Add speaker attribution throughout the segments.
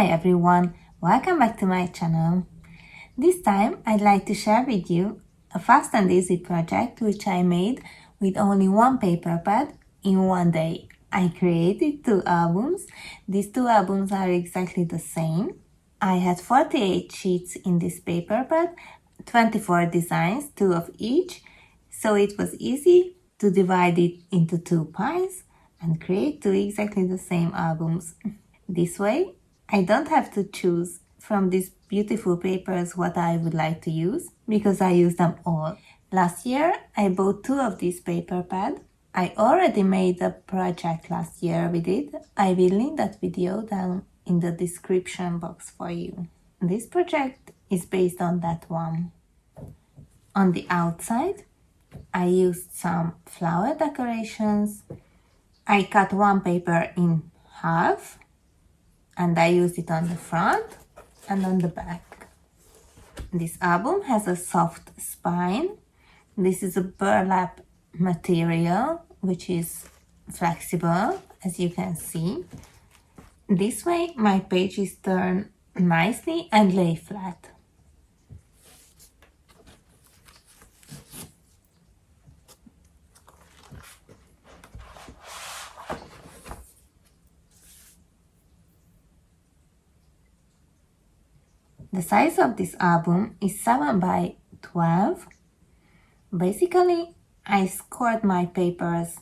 Speaker 1: Hi everyone, welcome back to my channel. This time I'd like to share with you a fast and easy project which I made with only one paper pad in one day. I created 2 albums. These 2 albums are exactly the same. I had 48 sheets in this paper pad, 24 designs, 2 of each, so it was easy to divide it into 2 piles and create 2 exactly the same albums. This way, I don't have to choose from these beautiful papers what I would like to use because I use them all. Last year, I bought 2 of these paper pads. I already made a project last year with it. I will link that video down in the description box for you. This project is based on that one. On the outside, I used some flower decorations. I cut one paper in half and I used it on the front and on the back. This album has a soft spine. This is a burlap material which is flexible, as you can see. This way my pages turn nicely and lay flat. The size of this album is 7 by 12. Basically, I scored my papers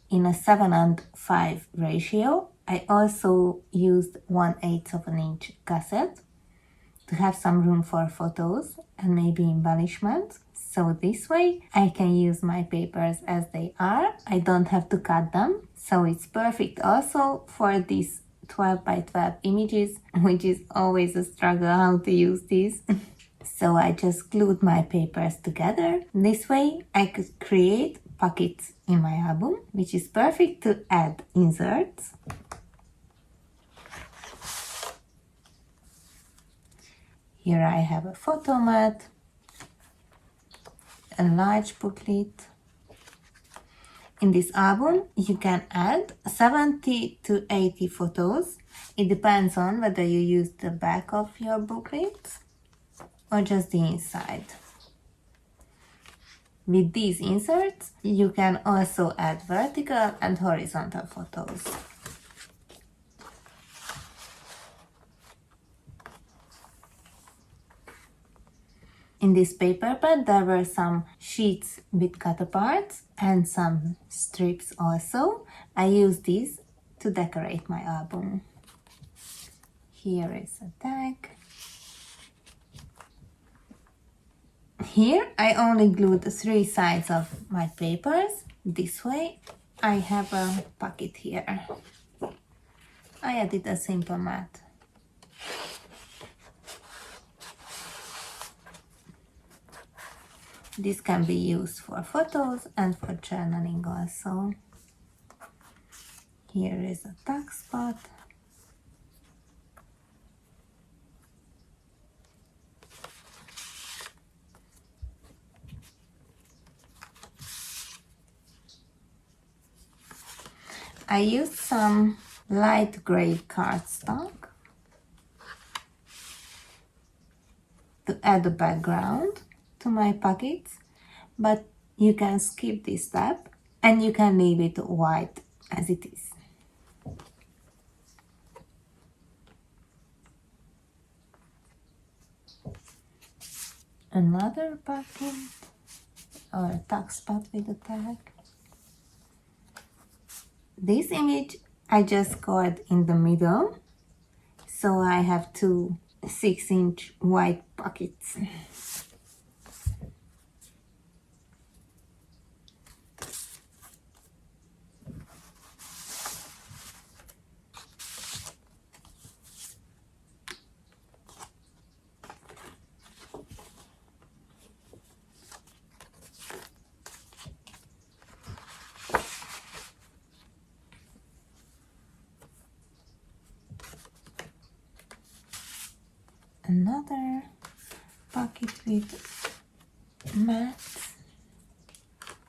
Speaker 1: in a 7:5 ratio. I also used 1/8 of an inch gusset to have some room for photos and maybe embellishments. So this way I can use my papers as they are. I don't have to cut them. So it's perfect also for these 12 by 12 images, which is always a struggle how to use these. So I just glued my papers together. This way I could create pockets in my album, which is perfect to add inserts. Here I have a photo mat, a large booklet. In this album, you can add 70 to 80 photos. It depends on whether you use the back of your booklet or just the inside. With these inserts, you can also add vertical and horizontal photos. In this paper pad, there were some sheets with cut aparts and some strips also. I used these to decorate my album. Here is a tag. Here I only glued 3 sides of my papers. This way I have a pocket here. I added a simple mat. This can be used for photos and for journaling also. Here is a tuck spot. I used some light gray cardstock to add a background to my pockets, but you can skip this step and you can leave it white as it is. Another pocket or a tuck spot with a tag. This image I just scored in the middle, so I have 2 6-inch white pockets. Another pocket with mats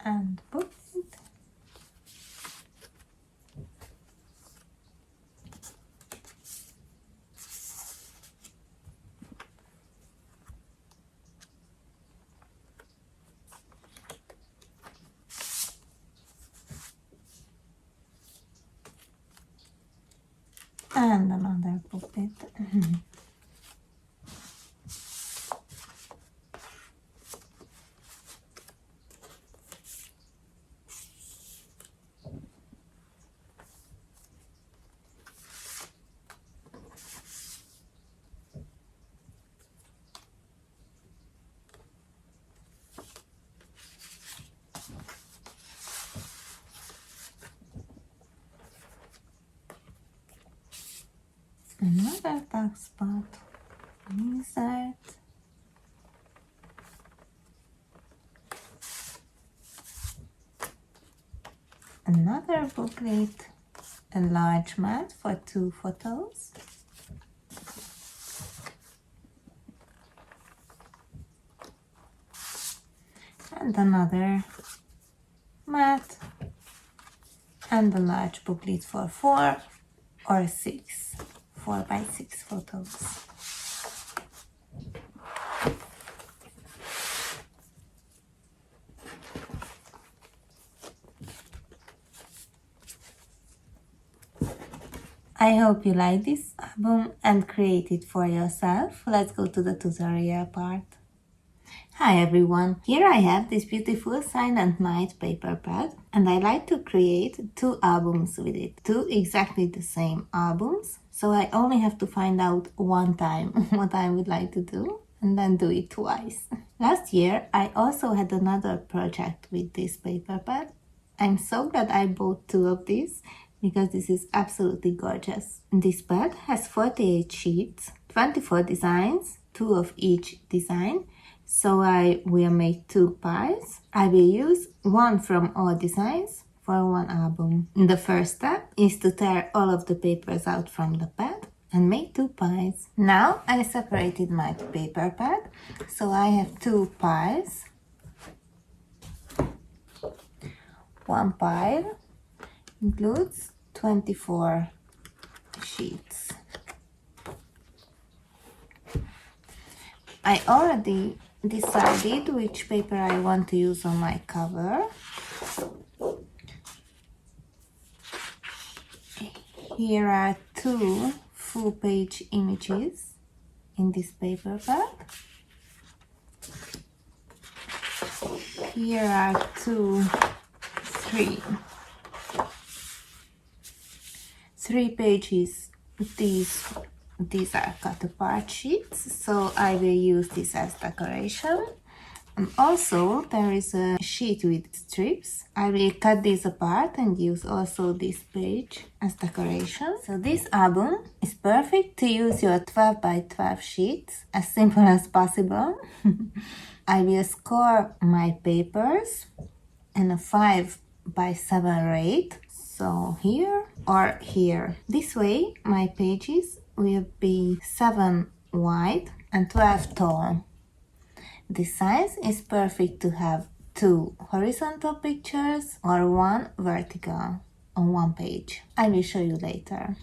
Speaker 1: and booklet. And another booklet. Another dark spot. Insert. Another booklet. A large mat for 2 photos. And another mat. And a large booklet for 4 or 6. 4 by 6 photos. I hope you like this album and create it for yourself. Let's go to the tutorial part. Hi everyone, here I have this beautiful Silent Night paper pad and I like to create 2 albums with it. 2 exactly the same albums, so I only have to find out one time what I would like to do and then do it twice. Last year I also had another project with this paper pad. I'm so glad I bought 2 of these because this is absolutely gorgeous. This pad has 48 sheets, 24 designs, 2 of each design. So I will make 2 piles. I will use 1 from all designs for 1 album. The first step is to tear all of the papers out from the pad and make 2 piles. Now I separated my paper pad, so I have 2 piles. 1 pile includes 24 sheets. I already decided which paper I want to use on my cover. Here are 2 full-page images in this paper pad. Here are 3 pages. These are cut apart sheets, so I will use this as decoration. And also there is a sheet with strips. I will cut these apart and use also this page as decoration. So this album is perfect to use your 12 by 12 sheets as simple as possible. I will score my papers in a 5 by 7 rate. So here or here. This way my pages will be 7 wide and 12 tall. This size is perfect to have 2 horizontal pictures or 1 vertical on 1 page. I will show you later.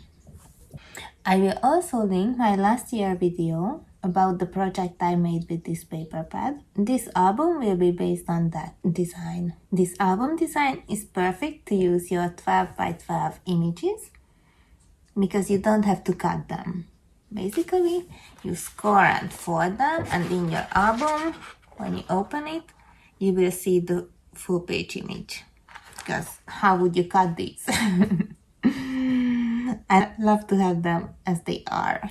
Speaker 1: I will also link my last year video about the project I made with this paper pad. This album will be based on that design. This album design is perfect to use your 12 by 12 images because you don't have to cut them. Basically, you score and fold them, and in your album, when you open it, you will see the full page image. Because how would you cut these? I love to have them as they are.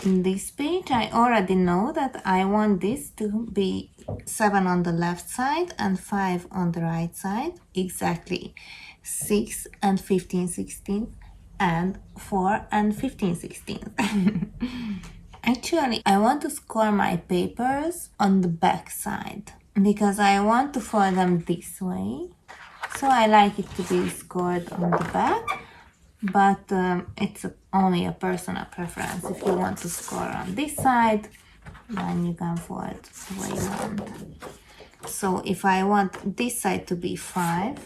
Speaker 1: In this page, I already know that I want this to be 7 on the left side and 5 on the right side. Exactly 6 and 15/16 and 4 and 15/16. Actually, I want to score my papers on the back side because I want to fold them this way. So I like it to be scored on the back. But it's only a personal preference. If you want to score on this side, then you can fold the way you want. So if I want this side to be 5,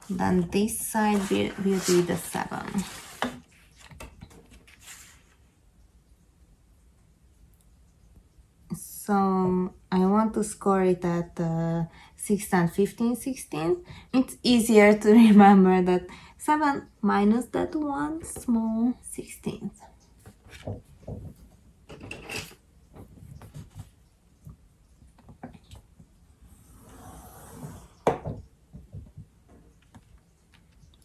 Speaker 1: then this side will be the 7. So I want to score it at 6 and 15 16. It's easier to remember that 7 minus that one small 16th.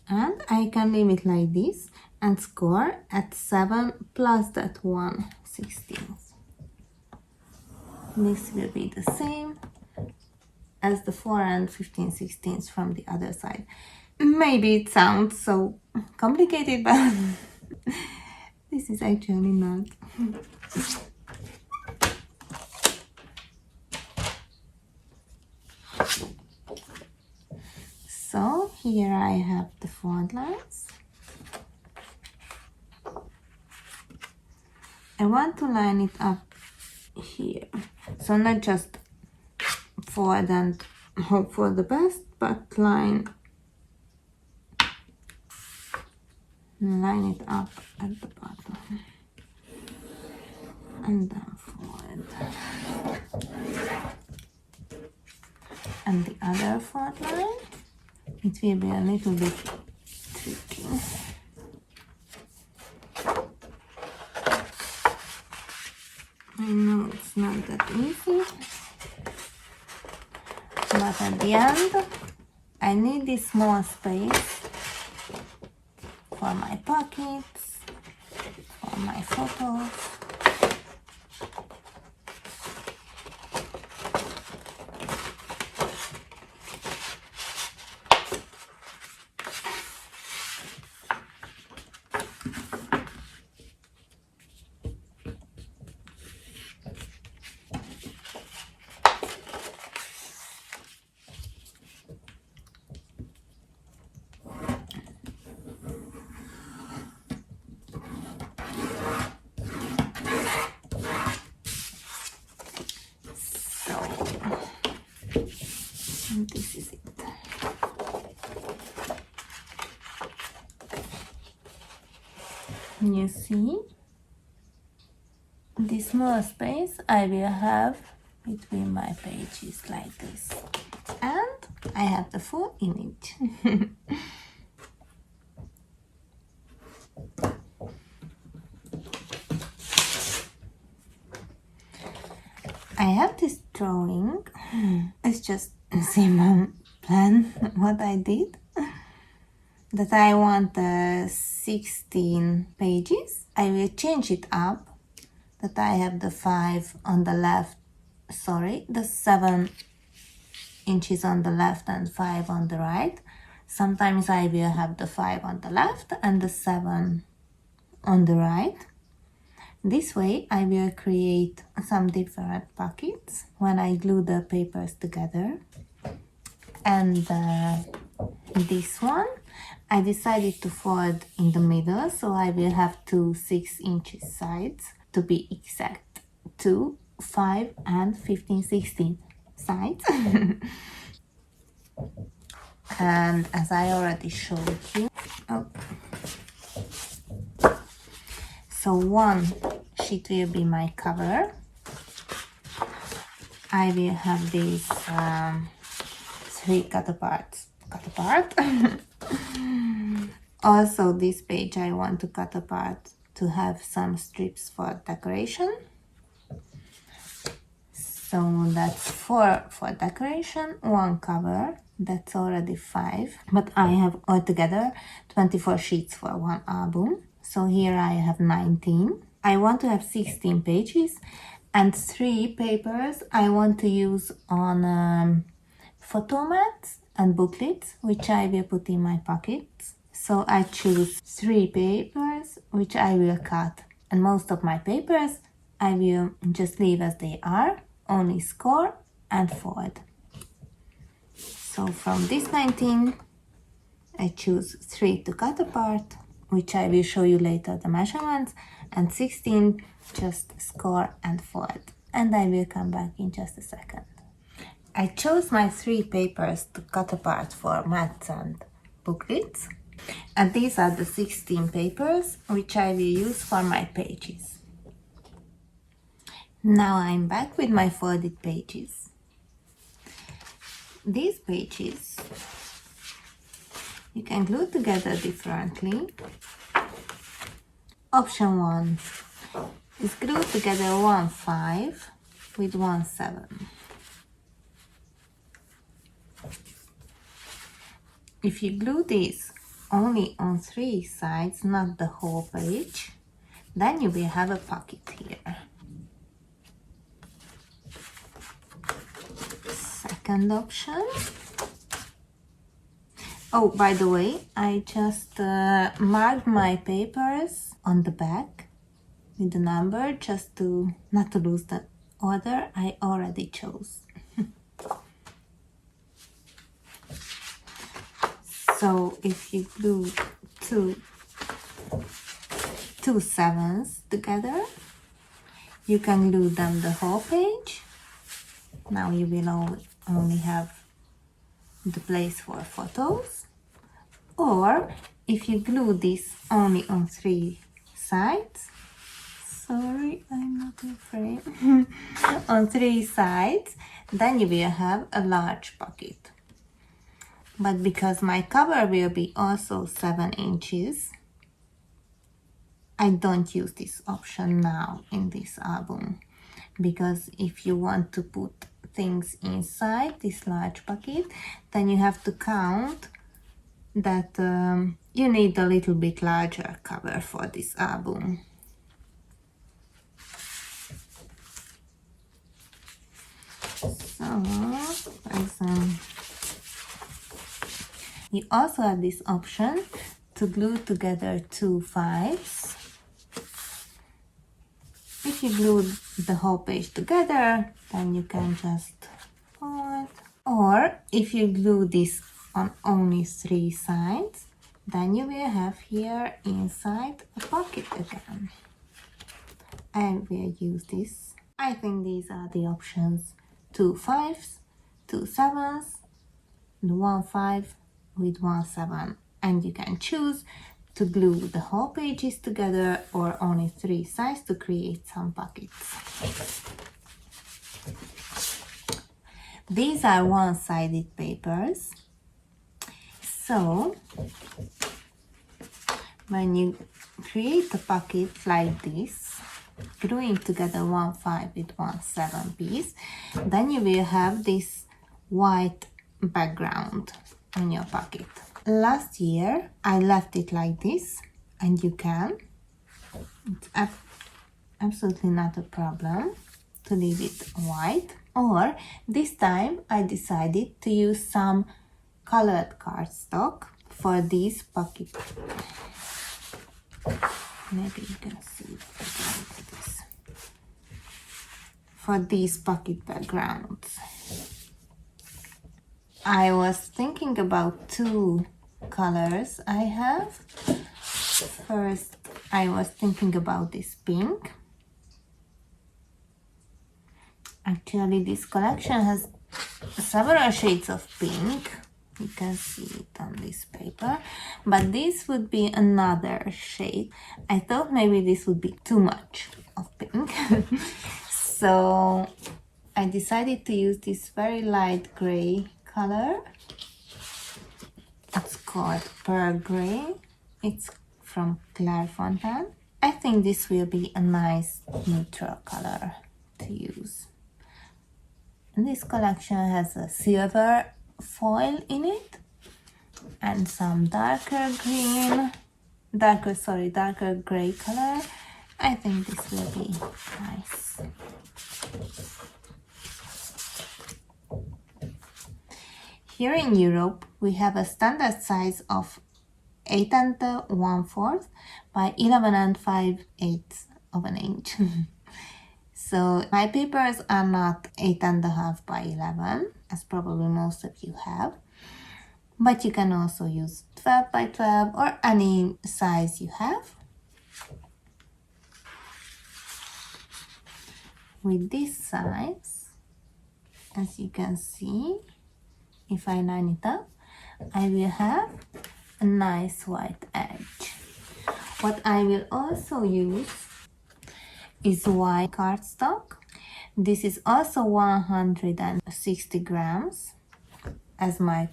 Speaker 1: And I can leave it like this and score at 7 plus that 1 16th. This will be the same as the 4 and 15 16ths from the other side. Maybe it sounds so complicated, but this is actually not. So here I have the fold lines. I want to line it up here. So not just fold and hope for the best, but line it up at the bottom. And then fold. And the other fold line, it will be a little bit tricky. I know it's not that easy, but at the end I need this small space for my pockets, for my photos. And this is it. You see, this small space I will have between my pages like this. And I have the full image. I have this drawing. It's just a simple plan what I did. That I want 16 pages. I will change it up. That I have the 5 on the left, the 7 inches on the left and 5 on the right. Sometimes I will have the 5 on the left and the 7 on the right. This way I will create some different pockets when I glue the papers together. And this one I decided to fold in the middle, so I will have 2 6-inch sides, to be exact, 2, 5 and 15 16 sides. And as I already showed you, so one sheet will be my cover. I will have these 3 cut apart. Also this page I want to cut apart to have some strips for decoration. So that's 4 for decoration, 1 cover, that's already 5. But I have altogether 24 sheets for 1 album. So here I have 19. I want to have 16 pages and 3 papers I want to use on photo mats and booklets, which I will put in my pockets. So I choose 3 papers, which I will cut. And most of my papers I will just leave as they are, only score and fold. So from this 19, I choose 3 to cut apart, which I will show you later the measurements, and 16 just score and fold. And I will come back in just a second. I chose my 3 papers to cut apart for mats and booklets. And these are the 16 papers which I will use for my pages. Now I'm back with my folded pages. These pages you can glue together differently. Option 1 is glue together 1 5 with 1 7. If you glue this only on 3 sides, not the whole page, then you will have a pocket here. Second option. Oh, by the way, I just marked my papers on the back with the number just to not to lose the order I already chose. So if you glue two 7s together, you can glue them the whole page. Now you will only have the place for photos. Or if you glue this only on 3 sides, sorry, I'm not afraid, on 3 sides, then you will have a large pocket. But because my cover will be also 7 inches, I don't use this option now in this album, because if you want to put things inside this large pocket, then you have to count that you need a little bit larger cover for this album. So, you also have this option to glue together 2 5s. If you glue the whole page together, then you can just fold. Or if you glue this on only 3 sides, then you will have here inside a pocket again. I will use this. I think these are the options: 2 5s, 2 7s, and 1 5 with 1 7. And you can choose to glue the whole pages together or only 3 sides to create some pockets. These are one-sided papers. So when you create a pocket like this, gluing together 1 5 with 1 7 piece, then you will have this white background on your pocket. Last year I left it like this, and you can, it's absolutely not a problem to leave it white. Or this time I decided to use some colored cardstock for this pocket. Maybe you can see it like this. For these pocket backgrounds, I was thinking about 2 colors I have. First, I was thinking about this pink. Actually, this collection has several shades of pink. You can see it on this paper, but this would be another shade. I thought maybe this would be too much of pink. So I decided to use this very light gray color. It's called Pearl Gray. It's from Clairefontaine. I think this will be a nice neutral color to use. And this collection has a silver foil in it and some darker gray color. I think this will be nice. Here in Europe, we have a standard size of 8 1/4 by 11 5/8 of an inch. So my papers are not 8.5 by 11, as probably most of you have. But you can also use 12 by 12 or any size you have. With this size, as you can see, if I line it up, I will have a nice white edge. What I will also use is white cardstock. This is also 160 grams as my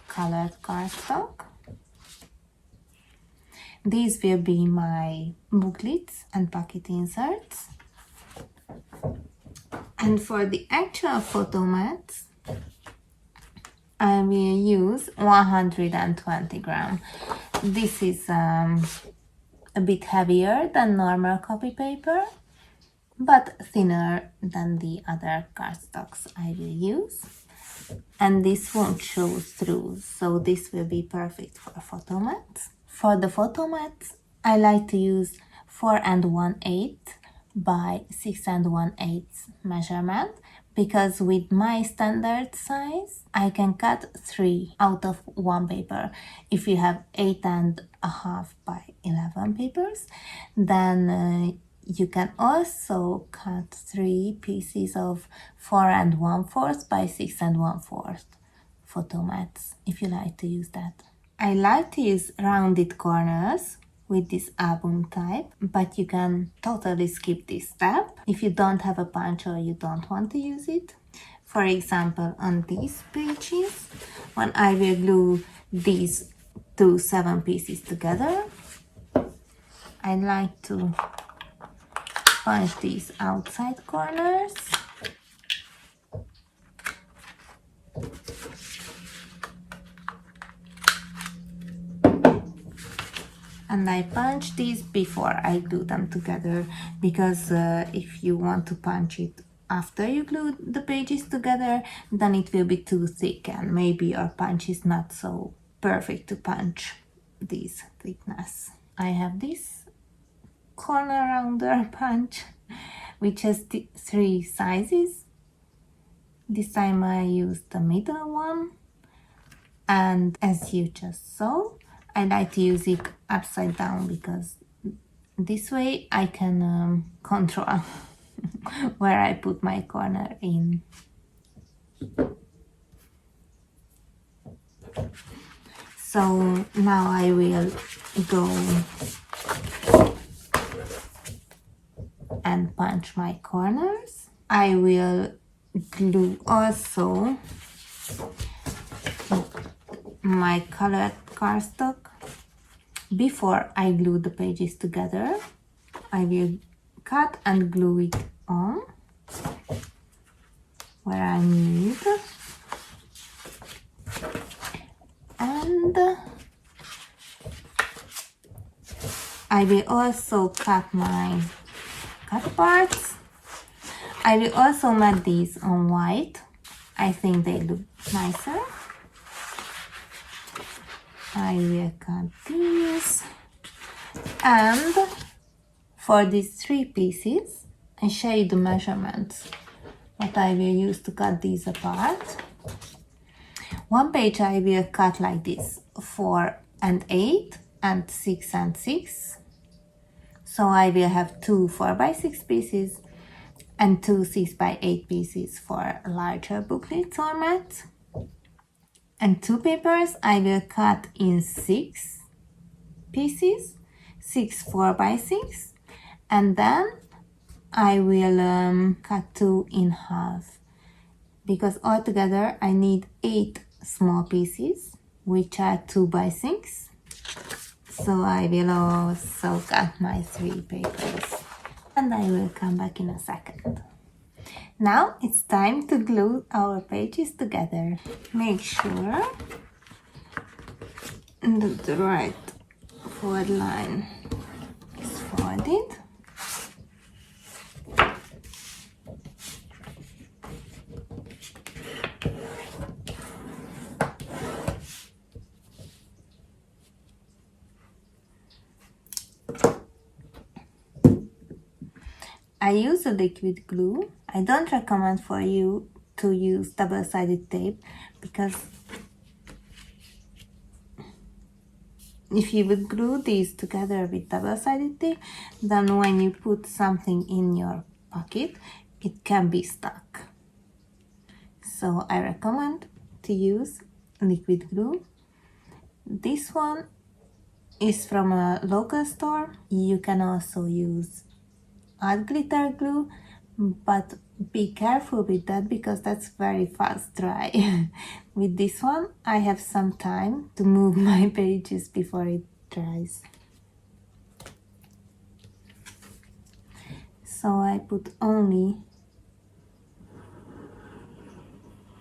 Speaker 1: colored cardstock. These will be my booklets and pocket inserts. And for the actual photo mats, I will use 120 grams. This is a bit heavier than normal copy paper, but thinner than the other cardstocks I will use. And this won't show through, so this will be perfect for photo mats. For the photo mats, I like to use 4 1/8 by 6 1/8 measurement, because with my standard size, I can cut 3 out of 1 paper. If you have 8.5 by 11 papers, then you can also cut 3 pieces of 4 1/4 by 6 1/4 photo mats, if you like to use that. I like to use rounded corners with this album type, but you can totally skip this step if you don't have a punch or you don't want to use it. For example, on these pages, when I will glue these 2 7 pieces together, I like to punch these outside corners. And I punch these before I glue them together, because if you want to punch it after you glue the pages together, then it will be too thick and maybe your punch is not so perfect to punch this thickness. I have this corner rounder punch, which has 3 sizes. This time I used the middle one, and as you just saw, I like to use it upside down, because this way I can control where I put my corner in. So now I will go and punch my corners. I will glue also my colored cardstock. Before I glue the pages together, I will cut and glue it on where I need. And I will also cut my cut parts. I will also mat these on white. I think they look nicer. I will cut these, and for these 3 pieces, I show you the measurements what I will use to cut these apart. One page I will cut like this, 4 8 and 6 6. So I will have 2 4 by 6 pieces and 2 6 by 8 pieces for larger booklets or mats. And 2 papers I will cut in 6 pieces, 6 4 by 6, and then I will cut 2 in half, because altogether I need 8 small pieces, which are 2 by 6. So I will also cut my 3 papers, and I will come back in a second. Now it's time to glue our pages together. Make sure that the right forward line is folded. I use a liquid glue. I don't recommend for you to use double-sided tape, because if you would glue these together with double-sided tape, then when you put something in your pocket, it can be stuck. So I recommend to use liquid glue. This one is from a local store. You can also use art glitter glue, but be careful with that because that's very fast dry. With this one, I have some time to move my pages before it dries. So I put only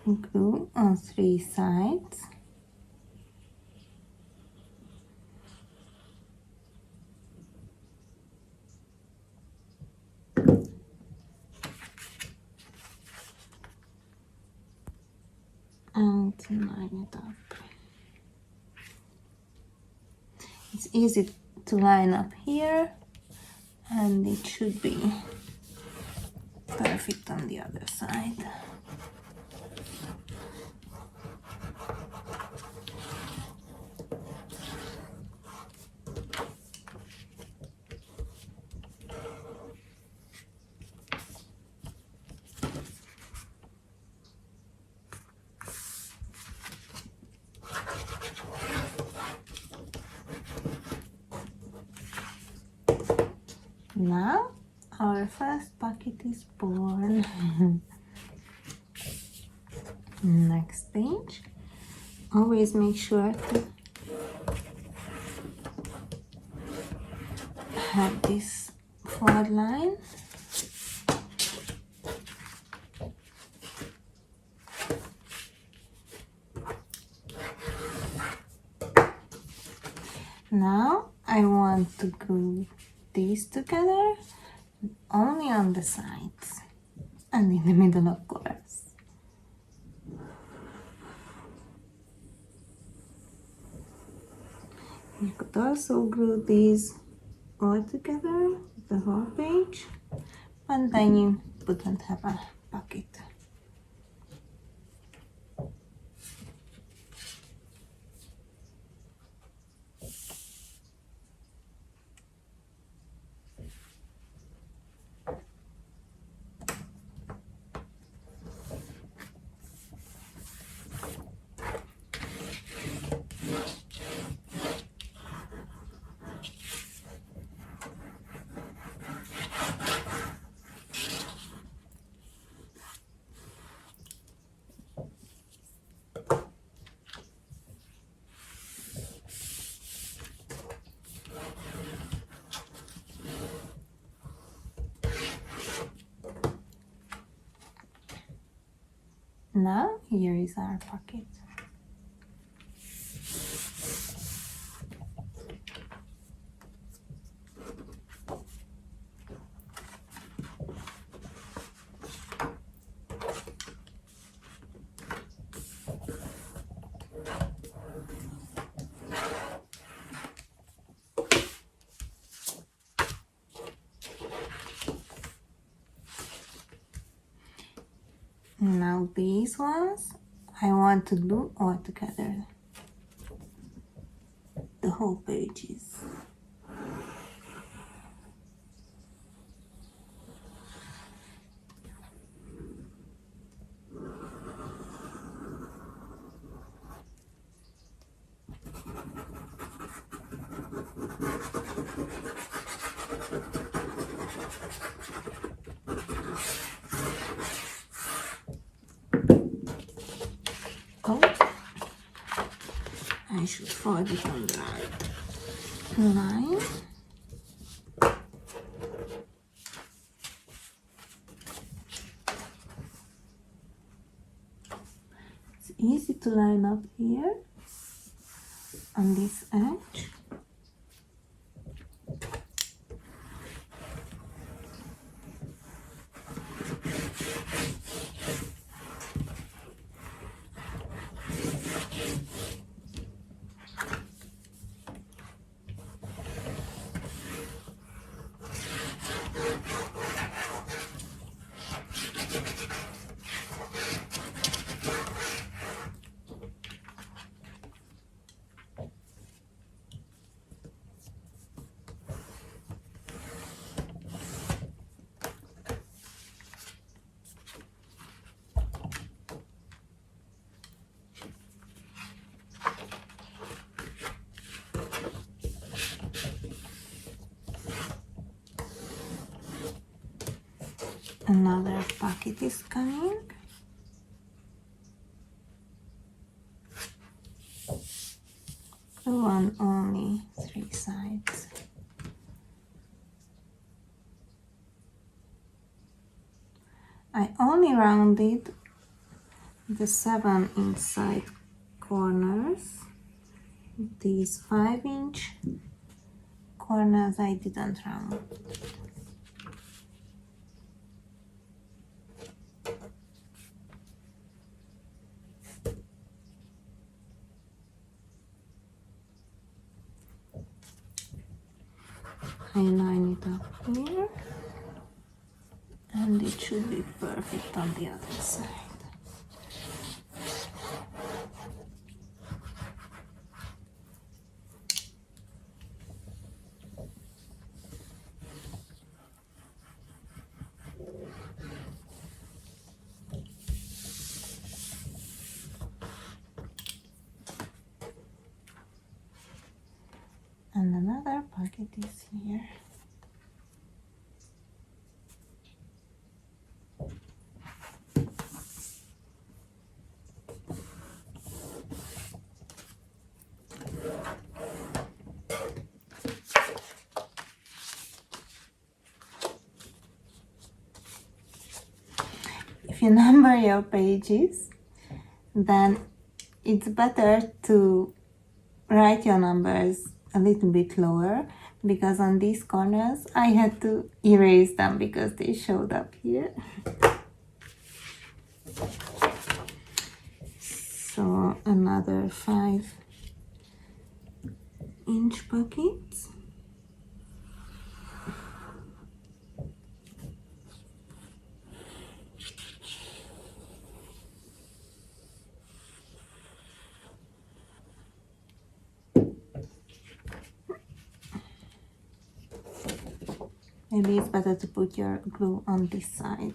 Speaker 1: glue on 3 sides. And line it up. It's easy to line up here, and it should be perfect on the other side. Now our first pocket is born. Next page. Always make sure to have this fold line. Now I want to glue these together only on the sides and in the middle, of course. You could also glue these all together, the whole page, and then you wouldn't have a pocket. Now here is our pocket. Now these ones, I want to glue all together, the whole pages. Oh, I should fold it on the right line. It's easy to line up here on this edge. Another pocket is coming. Glue on only 3 sides. I only rounded the 7 inside corners. These 5-inch corners I didn't round. I line it up here, and it should be perfect on the other side. And another pocket is here. If you number your pages, then it's better to write your numbers a little bit lower, because on these corners I had to erase them because they showed up here. So another 5-inch pockets. Maybe it's better to put your glue on this side.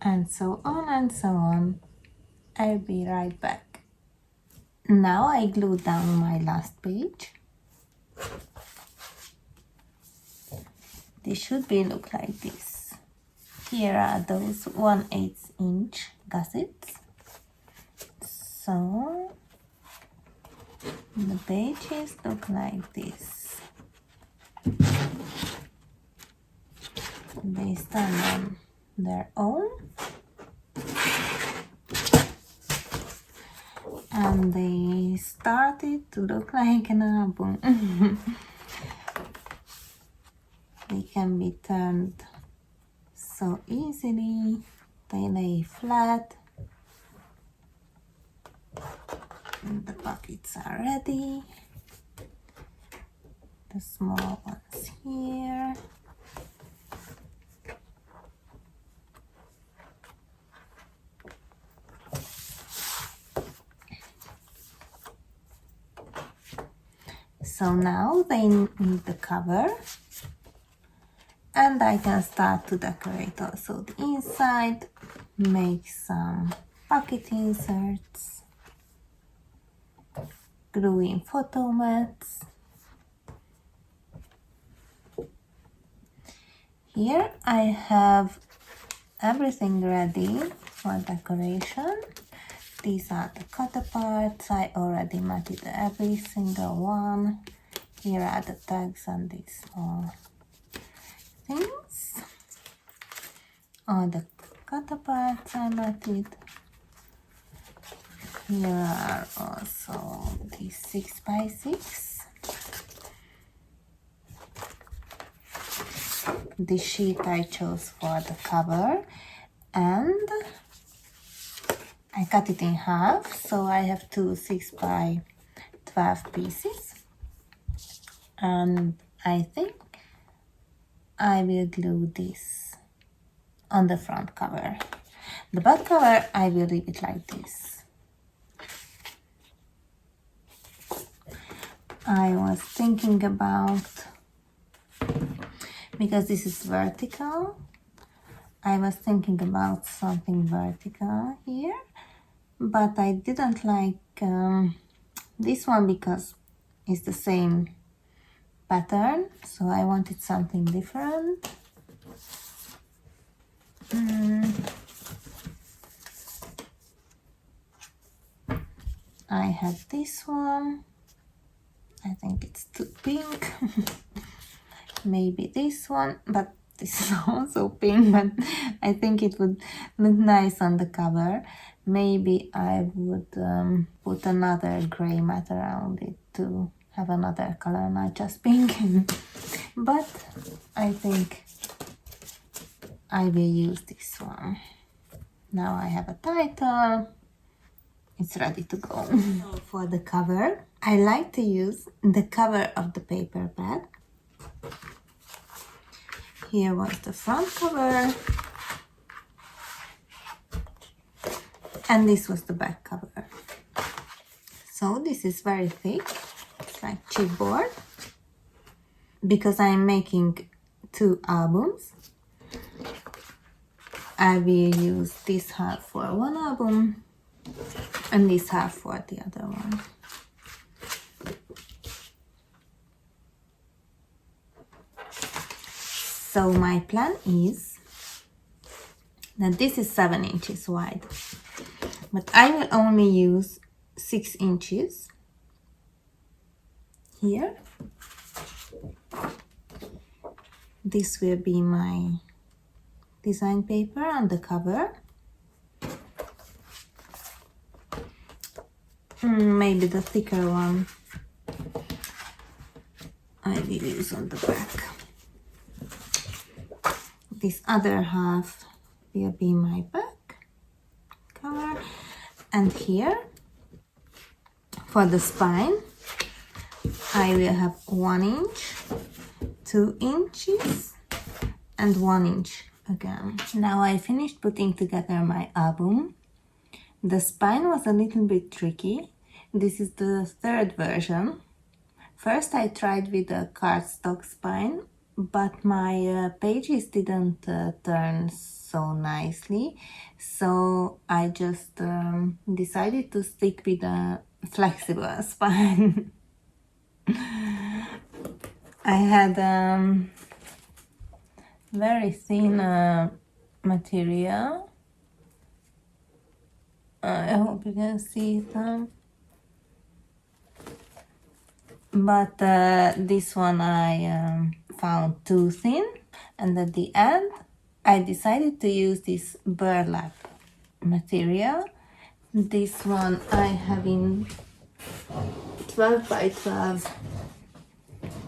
Speaker 1: And so on and so on. I'll be right back. Now I glue down my last page. This should look like this. Here are those 1/8 inch gussets. So the pages look like this. They stand on their own, and they started to look like an album. They can be turned so easily. They lay flat. And the pockets are ready. The small ones here. So now they need the cover, and I can start to decorate also the inside, make some pocket inserts, glue in photo mats. Here I have everything ready for decoration. These are the cutter parts. I already matted every single one. Here are the tags and these small things. All the cutter parts I matted. Here are also these 6x6. this sheet I chose for the cover, and I cut it in half, so I have two 6 by 12 pieces, and I think I will glue this on the front cover. The back cover I will leave it like this. I was thinking about, because this is vertical, I was thinking about something vertical here, but I didn't like this one because it's the same pattern, so I wanted something different. I had this one. I think it's too pink. Maybe this one, but this is also pink, but I think it would look nice on the cover. Maybe I would put another gray mat around it to have another color, not just pink. But I think I will use this one. Now I have a title. It's ready to go. For the cover, I like to use the cover of the paper pad. Here was the front cover, and this was the back cover. So this is very thick, it's like chipboard, because I'm making 2 albums. I will use this half for one album and this half for the other one. So my plan is that this is 7 inches wide, but I will only use 6 inches here. This will be my design paper on the cover. Maybe the thicker one I will use on the back. This other half will be my back cover, and here for the spine I will have 1 inch, 2 inches and 1 inch again. Now I finished putting together my album. The spine was a little bit tricky. This is the 3rd version. First I tried with a cardstock spine, but my pages didn't turn so nicely, so I just decided to stick with a flexible spine. I had very thin material. I hope you can see it. But this one I found too thin, and at the end I decided to use this burlap material. This one I have in 12 by 12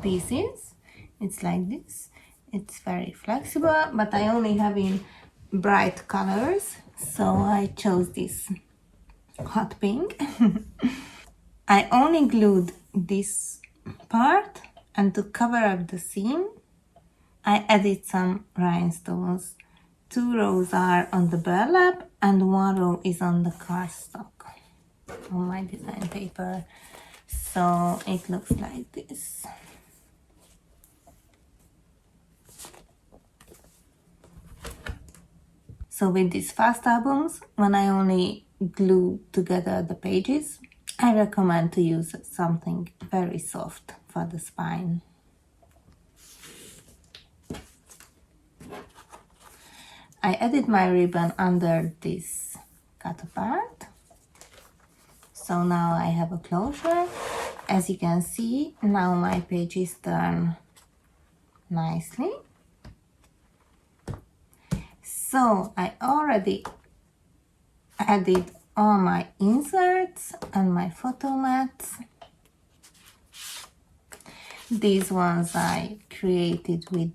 Speaker 1: pieces. It's like this. It's very flexible, but I only have in bright colors, so I chose this hot pink. I only glued this part, and to cover up the seam I added some rhinestones. 2 rows are on the burlap and 1 row is on the cardstock on my design paper, so it looks like this. So with these fast albums, when I only glue together the pages, I recommend to use something very soft for the spine. I added my ribbon under this cut apart. So now I have a closure. As you can see, now my pages turn nicely. So I already added all my inserts and my photo mats. These ones I created with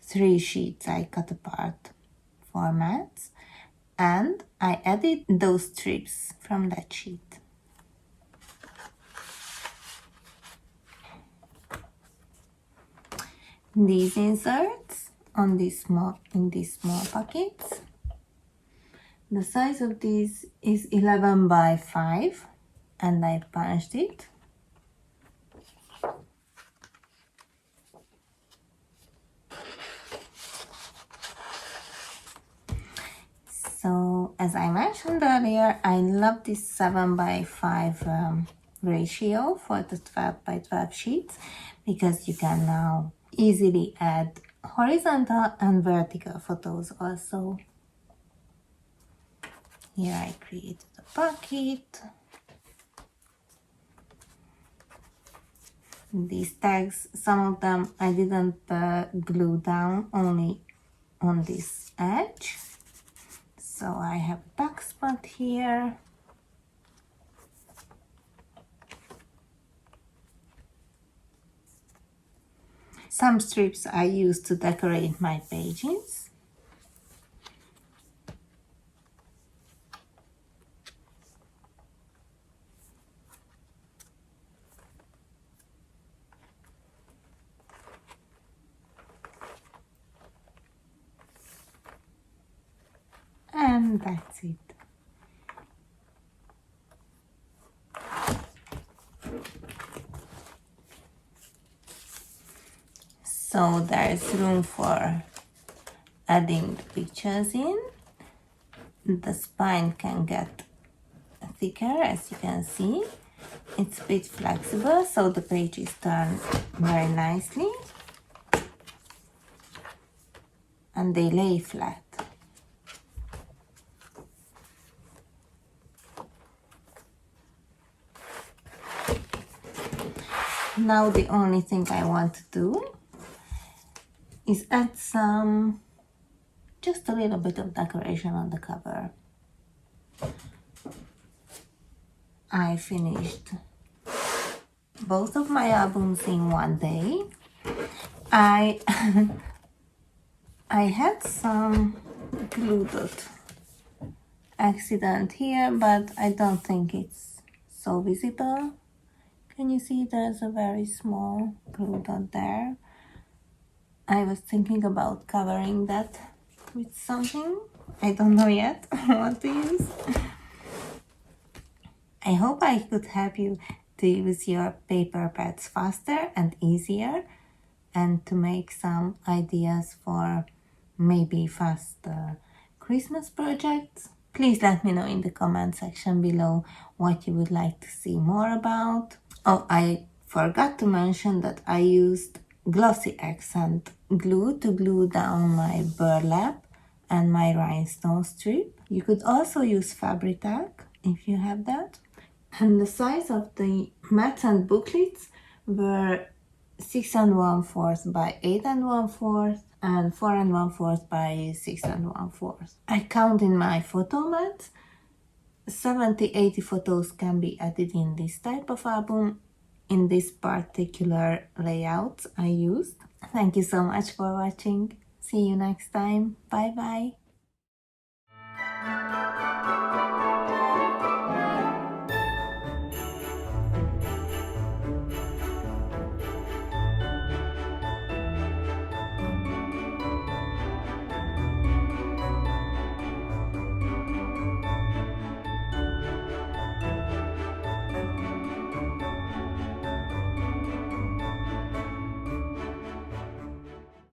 Speaker 1: 3 sheets I cut apart formats, and I added those strips from that sheet. These inserts in these small pockets. The size of these is 11 by 5 and I punched it. So as I mentioned earlier, I love this 7 by 5 ratio for the 12 by 12 sheets, because you can now easily add horizontal and vertical photos also. Here I created a pocket. These tags, some of them I didn't glue down, only on this edge. So I have a back spot here. Some strips I used to decorate my pages. And that's it. So there's room for adding the pictures in. The spine can get thicker, as you can see. It's a bit flexible, so the pages turn very nicely. And they lay flat. Now the only thing I want to do is add just a little bit of decoration on the cover. I finished both of my albums in one day. I had some glue dot accident here, but I don't think it's so visible. Can you see there's a very small glue dot there? I was thinking about covering that with something. I don't know yet what to use. I hope I could help you to use your paper pads faster and easier, and to make some ideas for maybe faster Christmas projects. Please let me know in the comment section below what you would like to see more about. Oh, I forgot to mention that I used glossy accent glue to glue down my burlap and my rhinestone strip. You could also use Fabri-Tac if you have that. And the size of the mats and booklets were 6 1/4 by 8 1/4 and 4 1/4 by 6 1/4. I count in my photo mats. 70-80 photos can be added in this type of album, in this particular layout I used. Thank you so much for watching. See you next time. Bye bye.